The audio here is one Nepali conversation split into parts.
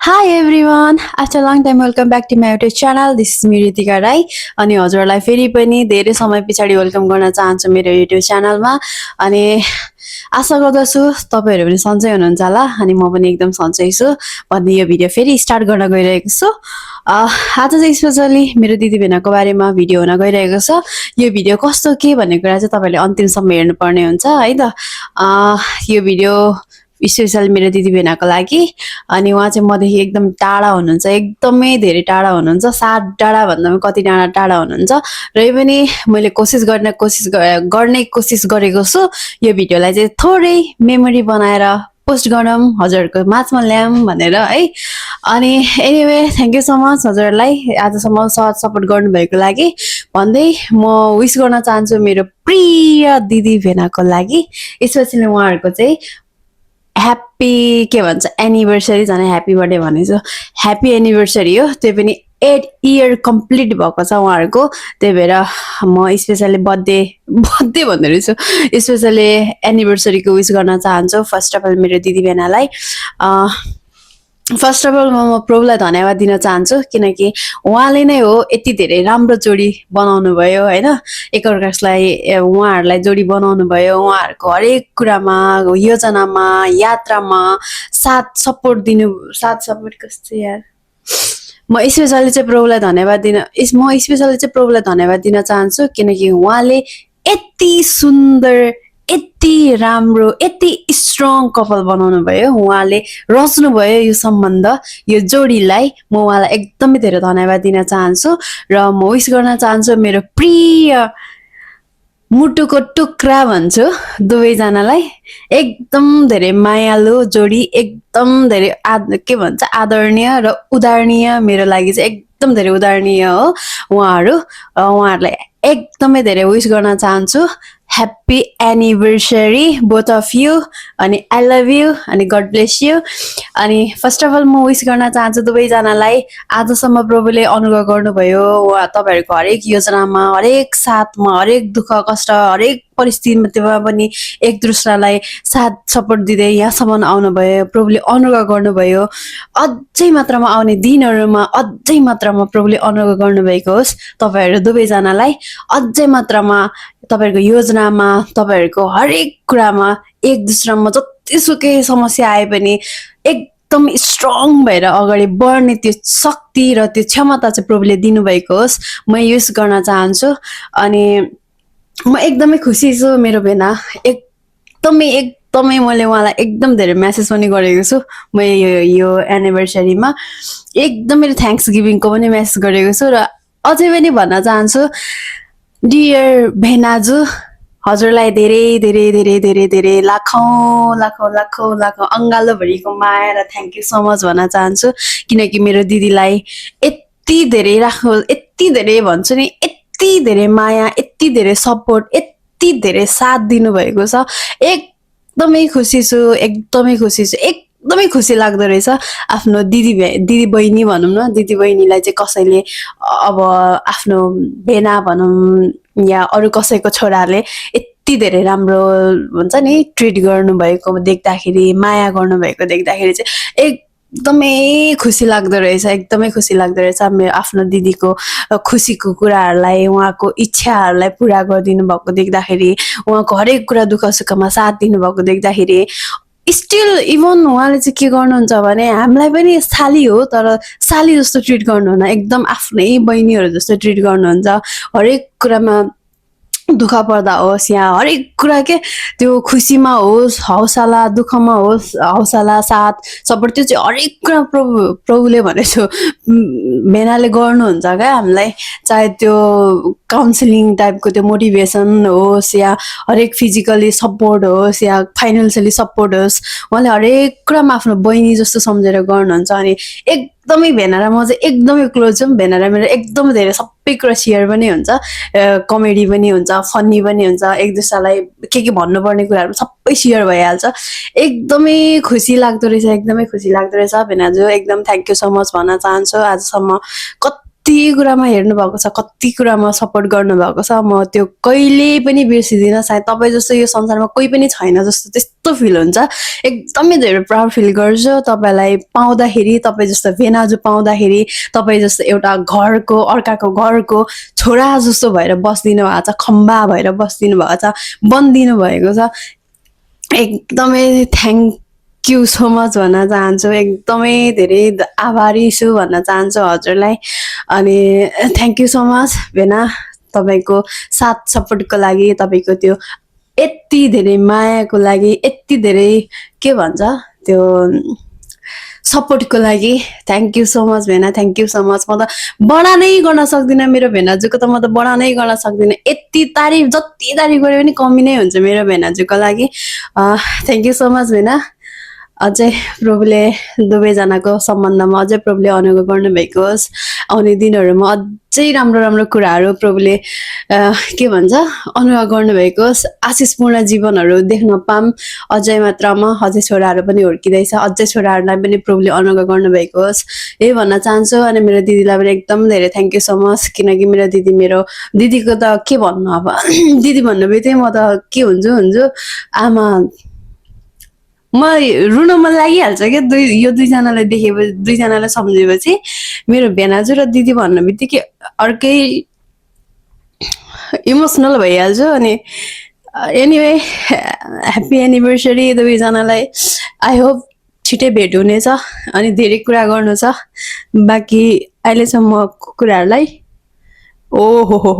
Hi everyone! After a long time, welcome back to my YouTube channel. This is me Ritika Rai. अनि हजुरलाई फेरि पनि धेरै समय पछाडि वेलकम गर्न चाहन्छु मेरो युट्युब च्यानलमा अनि आशा गर्दछु तपाईहरु पनि सन्चै हुनुहुन्छ होला अनि म पनि एकदम सन्चै छु भन्ने यो भिडियो फेरि स्टार्ट गर्न गइरहेको छु आज चाहिँ स्पेशली मेरो दिदी बहिनीको बारेमा भिडियो हुन गइरहेको छ यो भिडियो कस्तो के भन्ने कुरा चाहिँ तपाईले अन्तिमसम्म हेर्नुपर्ने हुन्छ है त यो भिडियो स्पेशल मेरो दिदी बहिनीको लागि अनि उहाँ चाहिँ मदेखि एकदम टाढा हुनुहुन्छ एकदमै धेरै टाढा हुनुहुन्छ 7 डाँडा भन्दा पनि कति डाँडा टाढा हुनुहुन्छ र पनि मैले गर्ने कोसिस गरेको छु यो भिडियोलाई चाहिँ थोरै मेमोरी बनाएर पोस्ट गरौँ हजुरहरुको माझमा ल्याम भनेर है अनि anyway thank you so much हजुरहरुलाई आजसम्म साथ सपोर्ट गर्नु भएको लागि भन्दै म विश गर्न चाहन्छु मेरो प्रिय दिदी भेनाको लागि स्पेशली उहाँहरुको चाहिँ ह्याप्पी के भन्छ एनिभर्सरी झन् ह्याप्पी बर्थडे भनेछु ह्याप्पी एनिभर्सरी हो त्यो पनि 8 इयर कम्प्लिट भएको छ उहाँहरुको त्यही भएर म स्पेशली बर्थडे भन्दै रहेछु स्पेशली एनिभर्सरीको विश गर्न चाहन्छु फर्स्ट अफ अल मेरो दिदी बहिनीलाई फर्स्ट अफ अल म प्रभुलाई धन्यवाद दिन चाहन्छु किनकि उहाँले नै हो यति धेरै राम्रो जोडी बनाउनु भयो हैन एकअर्कालाई उहाँहरुलाई जोडी बनाउनु भयो उहाँहरुको हरेक कुरामा योजनामा यात्रामा साथ सपोर्ट कस्तो यार म स्पेशली चाहिँ प्रभुलाई धन्यवाद दिन चाहन्छु किनकि उहाँले यति सुन्दर यति राम्रो यति स्ट्रङ कपल बनाउनु भयो उहाँले रच्नु भयो यो सम्बन्ध यो जोडीलाई म उहाँलाई एकदमै धेरै धन्यवाद दिन चाहन्छु र म विश गर्न चाहन्छु मेरो प्रिय मुटुको टुक्रा भन्छु दुवै जनालाई एकदम धेरै मायालु जोडी एकदम धेरै के भन्छ आदरणीय र उदाहरणीय मेरो लागि चाहिँ एकदम धेरै उदाहरणीय हो उहाँहरुलाई एकदमै धेरै विश गर्न चाहन्छु Happy anniversary both of you अनि I love you अनि God bless you अनि फर्स्ट अफ अल म विश गर्न चाहन्छु दुवै जनालाई आजसम्म प्रभुले अनुग्रह गर्नुभयो तपाईहरुको हरेक योजनामा हरेक साथमा हरेक दुःख कष्ट हरेक परिस्थितिमा पनि एक दुसरालाई साथ सपोर्ट दिँदै यहाँसम्म आउनुभयो प्रभुले अनुग्रह गर्नुभयो अझै मात्रामा आउने दिनहरुमा अझै मात्रामा प्रभुले अनुग्रह गर्नुभएको होस् तपाईहरु दुवै जनालाई अझै मात्रामा तपाईहरुको योजनामा तपाईहरुको हरेक कुरामा एक दुसरामा जतिसुकै समस्या आए पनि एकदम स्ट्रङ भएर अगाडि बढ्ने त्यो शक्ति र त्यो क्षमता चाहिँ प्रभुले दिनुभएको होस् म युज गर्न चाहन्छु अनि म एकदमै खुसी छु मेरो भेना एकदमै मैले उहाँलाई एकदम धेरै मेसेज पनि गरेको छु म यो एनिभर्सरीमा एकदमै थ्यांक्स गिभिङको पनि मेसेज गरेको छु र अझै पनि भन्न चाहन्छु डियर भेनाजु हजुरलाई धेरै धेरै धेरै धेरै धेरै लाखौं अंगालो भरिको माया र थ्यांक यू सो मच भन्न चाहन्छु किनकि मेरो दिदीलाई यति धेरै भन्छु नि यति धेरै माया यति धेरै सपोर्ट यति धेरै साथ दिनु भएको छ एकदमै खुसी छु एकदमै खुसी लाग्दो रहेछ आफ्नो दिदी बहिनी भनौं न दिदी बहिनीलाई चाहिँ कसैले अब आफ्नो भेना भनौं या अरु कसैको छोराले यति धेरै राम्रो हुन्छ नि ट्रिट गर्नु भएको देख्दाखेरि माया गर्नु भएको देख्दाखेरि चाहिँ एकदमै खुसी लाग्दो रहेछ मेरो आफ्नो दिदीको खुसीको कुराहरुलाई उहाँको इच्छाहरुलाई पूरा गरिदिनु भएको देख्दाखेरि उहाँको हरेक कुरा दुःख सुखमा साथ दिनु भएको देख्दाखेरि स्टिल इभन उहाँले चाहिँ के गर्नुहुन्छ भने हामीलाई पनि साली हो तर साली जस्तो ट्रिट गर्नुहुन्न एकदम आफ्नै बहिनीहरु जस्तो ट्रिट गर्नुहुन्छ हरेक कुरामा दुःख पर्दा होस् या हरेक कुरा के त्यो खुसीमा होस् हौसला दुःखमा होस् हौसला साथ सपोर्ट त्यो चाहिँ हरेक कुरा प्रभुले भनेछु भेनाले गर्नुहुन्छ क्या हामीलाई चाहे त्यो काउन्सिलिङ टाइपको त्यो मोटिभेसन होस् या हरेक फिजिकली सपोर्ट होस् या फाइनान्शियली सपोर्ट होस् उहाँले हरेक कुरामा आफ्नो बहिनी जस्तो सम्झेर गर्नुहुन्छ अनि एकदमै भेना र म चाहिँ एकदमै क्लोज छु भेना र मेरो एकदमै धेरै सबै कुरा शेयर पनि हुन्छ कमेडी पनि हुन्छ फन्नी पनि हुन्छ एक दुसरालाई के भन्नुपर्ने कुराहरु सबै शेयर भइहाल्छ एकदमै खुसी लाग्दो रहेछ भेनाजु एकदम थ्यांक यू सो मच भन्न चाहन्छु आजसम्म कति कुरामा हेर्नु भएको छ, कति कुरामा सपोर्ट गर्नुभएको छ। म त्यो कहिले पनि बिर्सिदिनँ। सायद तपाईँ जस्तो यो संसारमा कोही पनि छैन जस्तो त्यस्तो फिल हुन्छ। एकदमै धेरै प्राउड फिल गर्छु तपाईँलाई पाउँदाखेरि, तपाईँ जस्तो भेनाजु पाउँदाखेरि, तपाईँ जस्तो एउटा घरको अर्काको घरको छोरा जस्तो भएर बसिदिनु भएको छ, खम्बा भएर बसिदिनु भएको छ, बनिदिनु भएको छ। एकदमै थ्याङ्क यू सो मच भन्न चाहन्छु। एकदमै धेरै आभारी छु भन्न चाहन्छु हजुरलाई। अनि थ्याङ्क यू सो मच भेना, तपाईँको साथ सपोर्टको लागि, तपाईँको त्यो यति धेरै मायाको लागि, यति धेरै के भन्छ त्यो सपोर्टको लागि थ्याङ्क यू सो मच भेना, थ्याङ्क यू सो मच। म त बढानै गर्न सक्दिनँ मेरो भेनाजुको त, म त बढानै गर्न सक्दिनँ। यति तारिफ जति तारिफ गरे पनि कमी नै हुन्छ मेरो भेनाजुको लागि। थ्याङ्क यू सो मच भेना। अझै प्रभुले दुवैजनाको सम्बन्धमा अझै प्रभुले अनुग्रह गर्नुभएको होस्। आउने दिनहरूमा अझै राम्रो राम्रो कुराहरू प्रभुले के भन्छ अनुग्रह गर्नुभएको होस्। आशिषपूर्ण जीवनहरू देख्न पाऊँ अझै मात्रामा। अझै छोराहरू पनि हुर्किँदैछ, अझै छोराहरूलाई पनि प्रभुले अनुग्रह गर्नुभएको होस् यही भन्न चाहन्छु। अनि मेरो दिदीलाई पनि एकदम धेरै थ्याङ्क यू सो मच, किनकि मेरो दिदीको त के भन्नु अब दिदी भन्नु बित्तिकै म त के हुन्छु आमा, म रुन मन लागिहाल्छ क्या। यो दुईजनालाई देखेपछि, दुईजनालाई सम्झेपछि मेरो भेनाजु र दिदी भन्नु बित्तिकै अर्कै इमोसनल भइहाल्छु। अनि एनिवे ह्याप्पी एनिभर्सरी दुवैजनालाई। आई होप छिटै भेट हुनेछ अनि धेरै कुरा गर्नु छ बाँकी अहिलेसम्म कुराहरूलाई। ओहो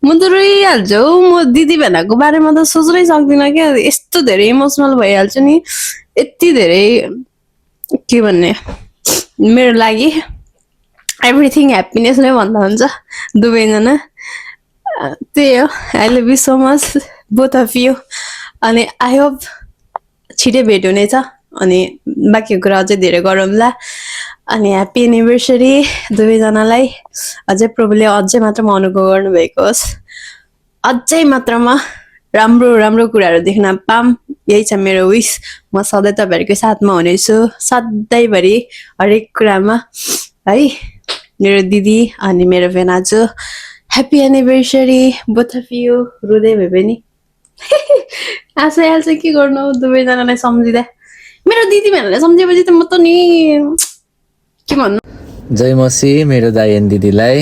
म त रोइहाल्छु हौ। म दिदी भेनाको बारेमा त सोच्नै सक्दिनँ क्या, यस्तो धेरै इमोसनल भइहाल्छु नि। यति धेरै के भन्ने, मेरो लागि एभ्रिथिङ ह्याप्पिनेस नै भन्दा हुन्छ दुवैजना। त्यही हो, I love you so much both of you. अनि आई होप छिटै भेट हुनेछ अनि बाँकी कुरा अझै धेरै गरौँला। अनि ह्याप्पी एनिभर्सरी दुवैजनालाई। अझै प्रभुले अझै मात्रामा अनुग्रह गर्नुभएको होस्, अझै मात्रामा राम्रो राम्रो कुराहरू देख्न पाऊँ यही छ मेरो विश। म सधैँ तपाईँहरूको साथमा हुनेछु सधैँभरि हरेक कुरामा है। मेरो दिदी अनि मेरो भेनाजु happy anniversary both of you. रुँदै भए पनि आशा आइहाल्छ, के गर्नु दुवैजनालाई सम्झिँदा। मेरो दिदी भेनालाई सम्झेपछि त म त नि के भन्नु। जय मसी मेरो दाई अनि दिदीलाई।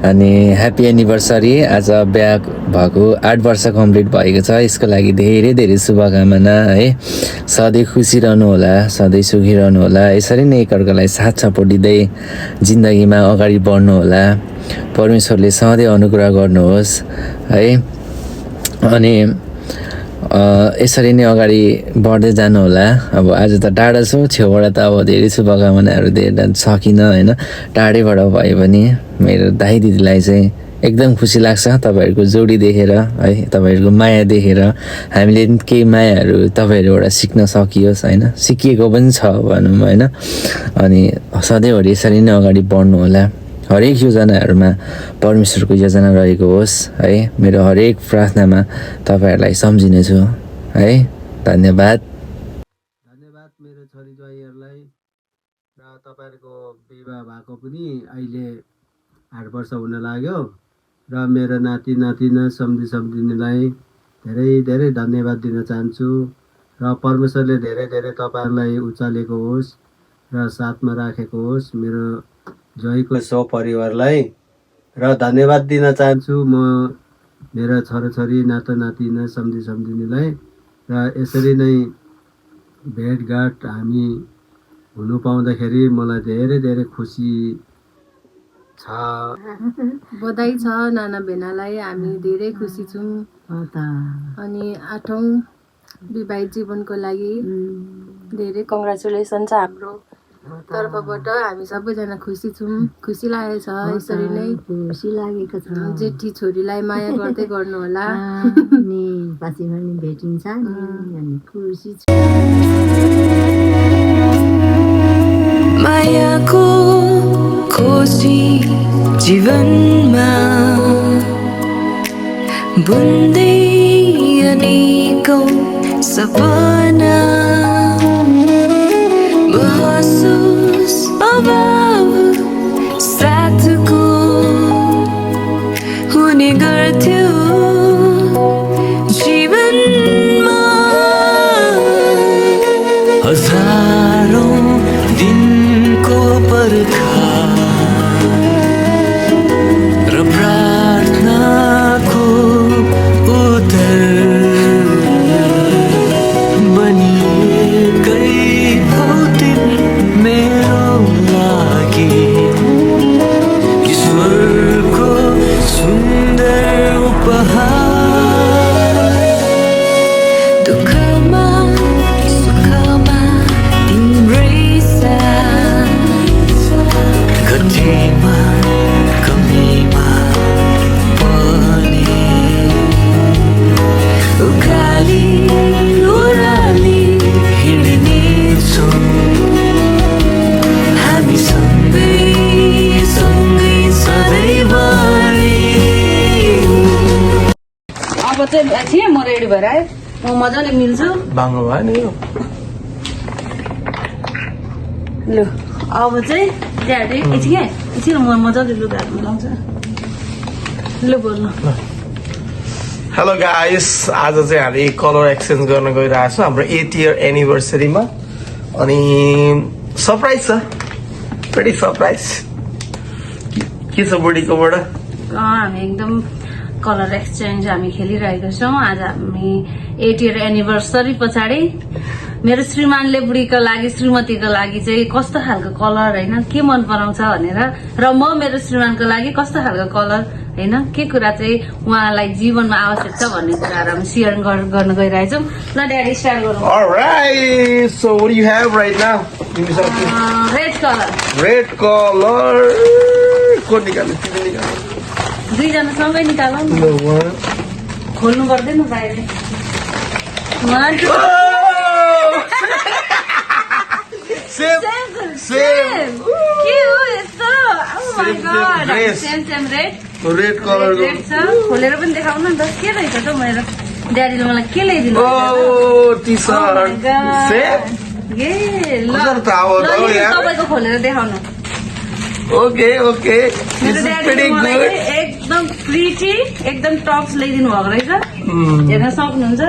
अनि ह्याप्पी एनिभर्सरी। आज बिहा भएको 8 वर्ष कम्प्लिट भएको छ, यसको लागि धेरै धेरै शुभकामना है। सधैँ खुसी रहनु होला, सधैँ सुखी रहनु होला। यसरी नै एकअर्कालाई साथ सपोर्ट दिँदै जिन्दगीमा अगाडि बढ्नु होला। परमेश्वरले सधैँ अनुग्रह गर्नुहोस् है। अनि यसरी नै अगाडि बढ्दै जानु होला। अब आज त टाढा छु, छेउबाट त अब धेरै शुभकामनाहरू दिन सकिनँ होइन। टाढैबाट भए पनि मेरो दाइ दिदीलाई चाहिँ एकदम खुसी लाग्छ तपाईँहरूको जोडी देखेर है, तपाईँहरूको माया देखेर। हामीले केही मायाहरू तपाईँहरूबाट सिक्न सकियोस् होइन, सिकिएको पनि छ भनौँ होइन। अनि सधैँभरि यसरी नै अगाडि बढ्नु होला। हरेक योजनाहरूमा परमेश्वरको योजना रहेको होस् है। मेरो हरेक प्रार्थनामा तपाईँहरूलाई सम्झिनेछु है। धन्यवाद। धन्यवाद मेरो छोरी ज्वाइँहरूलाई। र तपाईँहरूको विवाह भएको पनि अहिले 8 वर्ष हुन लाग्यो। र मेरो नाति नातिना सम्झिनेलाई धेरै धेरै धन्यवाद दिन चाहन्छु। र परमेश्वरले धेरै धेरै तपाईँहरूलाई उचालेको होस् र साथमा राखेको होस्। मेरो ज्वाइँको परिवारलाई र धन्यवाद दिन चाहन्छु म मेरो छोराछोरी नाता नातिना सम्झिनेलाई। र यसरी नै भेटघाट हामी हुनु पाउँदाखेरि मलाई धेरै धेरै खुसी छ। बधाई छ नाना भेनालाई, हामी धेरै खुसी छौँ। अनि 8औं विवाहित जीवनको लागि धेरै कङ्ग्रेचुलेसन छ हाम्रो तर्फबाट। हामी सबैजना खुसी छौँ, खुसी लागेको छ। यसरी नै खुसी लागेको छ। जेठी छोरीलाई माया गर्दै गर्नु होला नि पछि पनि भेटिन्छ नि खुसी छु। मायाको खोजी जीवनमा बुन्दै अनेकौं सपना महसुस हजारौं दिनको पर्खा र प्रार्थनाको उत्तर बनिएकै हो तिमी मेरो लागि ईश्वरको सुन्दर उपहार दुःखमा सुखमा तिम्रै साथ घटीमा कमीमा पनि उकाली ओह्राली हिँड्नेछौँ हामी सँगै सँगै सधैँभरि अब चाहिँ थिएँ म रेडी भएर आएँ म मजाले मिल्छु बाङ्गो भयो नि यो लु अब चाहिँ ड्याडी एकछिन म मजाले लुगाहरू मिलाउँछ लु बोल्नु हेलो गाइस आज चाहिँ हामी कलर एक्सचेन्ज गर्न गइरहेको छौँ हाम्रो 8 इयर एनिभर्सरीमा अनि सरप्राइज छ प्रेटी सरप्राइज के छ बुढीकोबाट हामी एकदम कलर एक्सचेन्ज हामी खेलिरहेका छौँ आज हामी 8 इयर एनिभर्सरी पछाडि मेरो श्रीमानले बुढीको लागि श्रीमतीको लागि चाहिँ कस्तो खालको कलर होइन के मन पराउँछ भनेर र म मेरो श्रीमानको लागि कस्तो खालको कलर होइन के कुरा चाहिँ उहाँलाई जीवनमा आवश्यक छ भन्ने कुराहरू हामी सेयर गर्न गइरहेछौँ ल ड्याडी स्टार्ट गरौँ Alright, so what do you have right now? Give me something. Red colour Red color. को निकाल्नु तिमी निकाल्नु दुईजना सँगै निकालौँ No one. खोल्नु पर्दैन बाहिर One, two, Same. Same. के हो यस्तो Oh my Same, same God. dress. Same red Red color. Red छ खोलेर पनि देखाउनु नि त के रहेछ त मेरो ड्याडीले मलाई के ल्याइदिनु Oh, t-shirt. Same. ए ल कस्तो towel ल, हो यो यार? तपाईँको खोलेर देखाउनु Okay, okay. मेरो This is ड्याडीले pretty मलाई good. एकदम प्रिटी एकदम टप्स ल्याइदिनु भएको रहेछ हेर्न सक्नुहुन्छ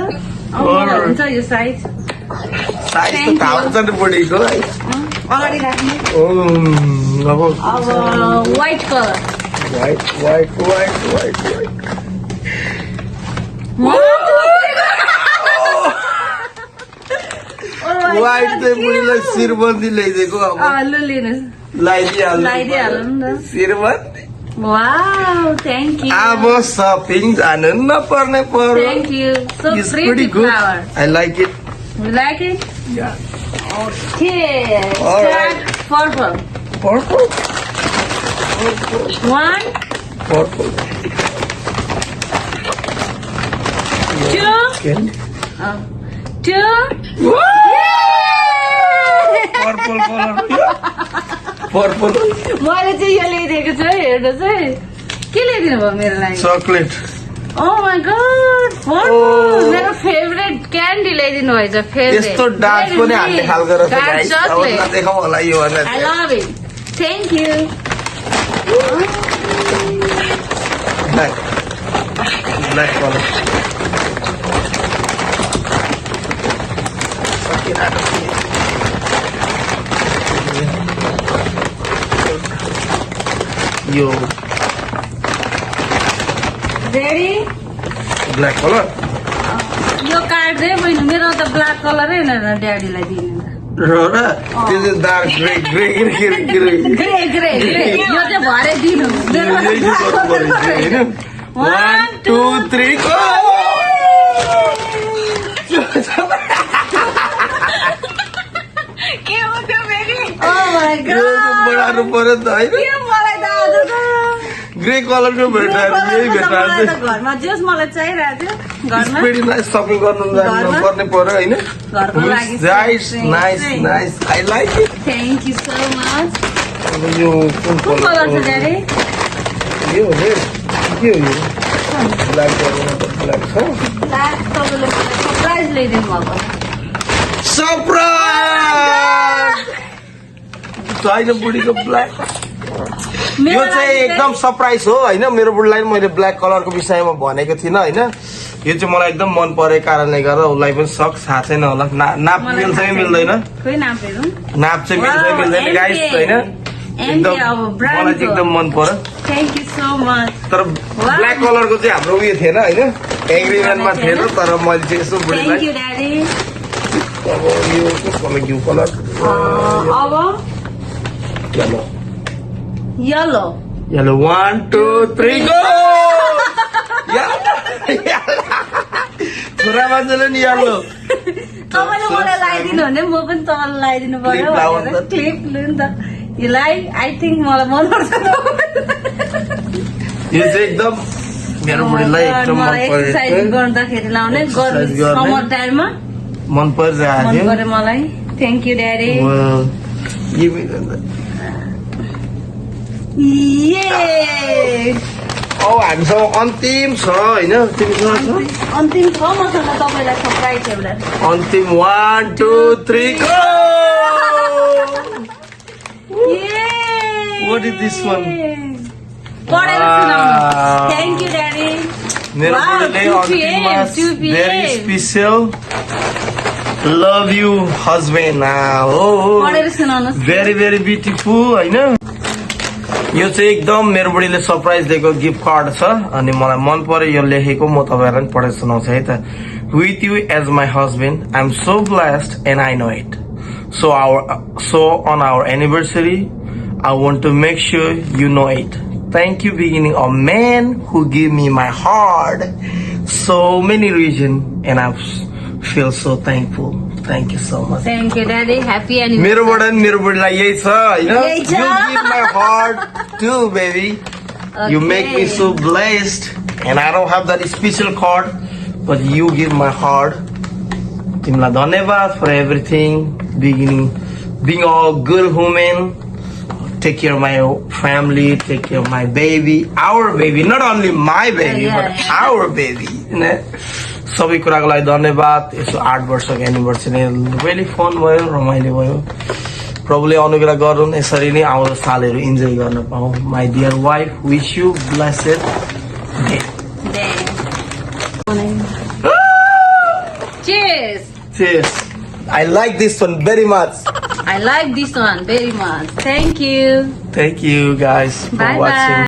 मजा हुन्छ यो साइज Size Thank त you. थाहा हुन्छ नि बुढीको है अगाडि राख्ने अब अब व्हाइट कलर white. White चाहिँ बुढीलाई शिरबन्दी ल्याइदिएको अब लु लिनुहोस् लगाइदिइहाल्नु लगाइदिइहाल्नु नि त शिरबन्दी वाउ थ्याङ्क यू अब सपिङ जानु नपर्ने पर्यो thank you so It's pretty pretty good. Flower I like it. You like it? Yeah. Okay. Alright. Start purple. Purple. One, Purple. two, Okay. two. Purple color. Purple. मैले चाहिँ यो ल्याइदिएको छु है हेर्नुहोस् है के ल्याइदिनु भयो मेरो लागि Chocolate. Oh my god purple मेरो फेभरेट क्यान्डी ल्याइदिनु भएछ फेभरेट यस्तो डार्क पनि हाल्ने खालको रहेछ guys. अब चकलेट नदेखाउँ होला यो I love it. Thank you. Black color. Yo, Ready? black color. यो कार्ड चाहिँ बहिनी मेरो त ब्ल्याक कलरै होइन ड्याडीलाई दिनु Rora, this is dark gray. Grey grey grey यो चाहिँ भरे दिनु One, two, three, go! के हो त्यो फेरि ओ माय गॉड बढाउनु पर्यो त होइन के मलाई त आज त ग्रे कलरको भेटाएर यही भेटाएर मलाई त घरमा जस मलाई चाहिरहेको थियो घरमा pretty nice shopping गर्नु जानु पर्ने पर्यो होइन घरको लागि nice I like it thank you so much अब यो कुन कुन कलर छ ड्याडी यो रेड के हो यो ब्ल्याक ब्ल्याक छ तपाईँले सरप्राइज ल्याइदिनु भएको सरप्राइज छैन बुढीको ब्ल्याक यो चाहिँ एकदम सरप्राइज हो होइन मेरो बुढीलाई मैले ब्ल्याक कलरको विषयमा भनेको थिइनँ होइन यो चाहिँ मलाई एकदम मन परेको कारणले गर्दा उसलाई पनि सक्स थाहा छैन होला नाप मिल्छ कि मिल्दैन खोइ नापेर नाप चाहिँ मिल्छ कि मिल्दैन गाइस होइन एकदम मलाई चाहिँ एकदम मन पर्यो थ्याङ्क यू सो मच तर ब्ल्याक कलरको चाहिँ हाम्रो उयो थिएन होइन एग्रिमेन्टमा थिएन तर मैले चाहिँ यसो थ्याङ्क बुढीलाई यू ड्याडी अब यो कस्तो घिउ कलर अब येलो यल्लो येलो 1 2 3 गो छोरा मान्छेले नि येलो तपाईँले मलाई लगाइदिनु भने म पनि तपाईँलाई लगाइदिनु पर्यो Clip लाउनु भनेर त। क्लिप लिनु त यसलाई आई थिङ्क मलाई मनपर्छ यो चाहिँ एकदम मेरो बुढीलाई एकदम मन मलाई एक्सर्साइज परेको गर्दाखेरि लाउने Exercise गर्ने। समर टाइममा मन परिरहेको मन थियो पर्यो मलाई थ्याङ्क यू ड्याडी Well, ये औ हामीसँग अन्तिम छ होइन तिमीसँग छ अन्तिम छ मसँग तपाईँलाई सरप्राइज एउटा अन्तिम 1 2 3 go What is this one? पढेर सुनाउनु थ्याङ्क यू ड्याडी मेरो Wow, बुढीले 2 अन्तिममा PM, 2 PM. Very special love you husband हो पढेर सुनाउनुहोस् भेरी भेरी ब्युटिफुल होइन यो चाहिँ एकदम मेरो बुढीले सरप्राइज दिएको गिफ्ट कार्ड छ अनि मलाई मन पर्यो यो लेखेको म तपाईँहरूलाई पनि पढेर सुनाउँछु है त with you as my husband I am so blessed and I know it so on our anniversary I want to make sure you know it thank you beginning a man who give me my heart so many reasons and I feel so thankful. Thank you so much. Thank you daddy happy anniversary मेरोबाट नि मेरो बुढीलाई यही छ होइन यही छ। You give my heart too, baby. You make me so blessed and I don't have that special card but you give my heart. तिमीलाई धन्यवाद for everything, being a good woman. Take care of my family, take care of my baby, our baby, not only my baby, but our baby. सबै कुराको लागि धन्यवाद यसो 8 वर्षको एनिभर्सरी रियली फन भयो रमाइलो भयो प्रभुले अनुग्रह गरून् यसरी नै आउँदो सालहरू इन्जोय गर्न पाऊँ my dear wife wish you blessed day Cheers! Cheers. I like this one very much. I like this one very much. Thank you. Thank you guys for Bye watching. bye.